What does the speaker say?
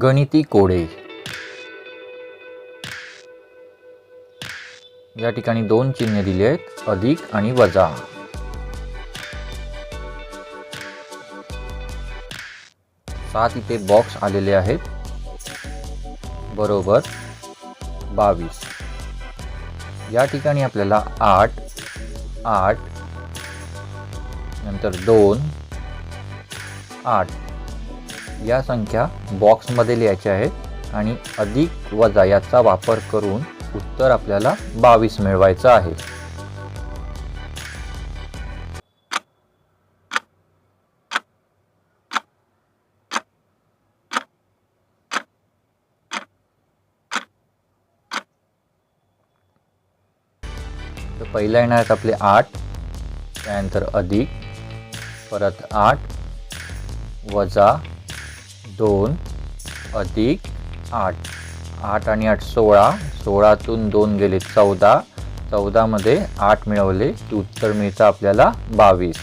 गणिती कोडे. या ठिकाणी दोन चिन्हे दिली आहेत, अधिक आणि वजा. सात इथे बॉक्स आलेले आहेत, बरोबर 22. या ठिकाणी आपल्याला 8 8 नंतर 2 8 या संख्या बॉक्समध्ये लिहायच्या आहेत आणि अधिक वजा याचा वापर करून उत्तर आपल्याला 22 मिळवायचं आहे. तर पहिला येणार आहेत आपले 8, त्यानंतर अधिक, परत 8 वजा 2 अधिक 8. 8 आणि 8 16, 16तून 2 गेले 14, 14 मध्ये 8 मिळवले की उत्तर मिळतं आपल्याला 22.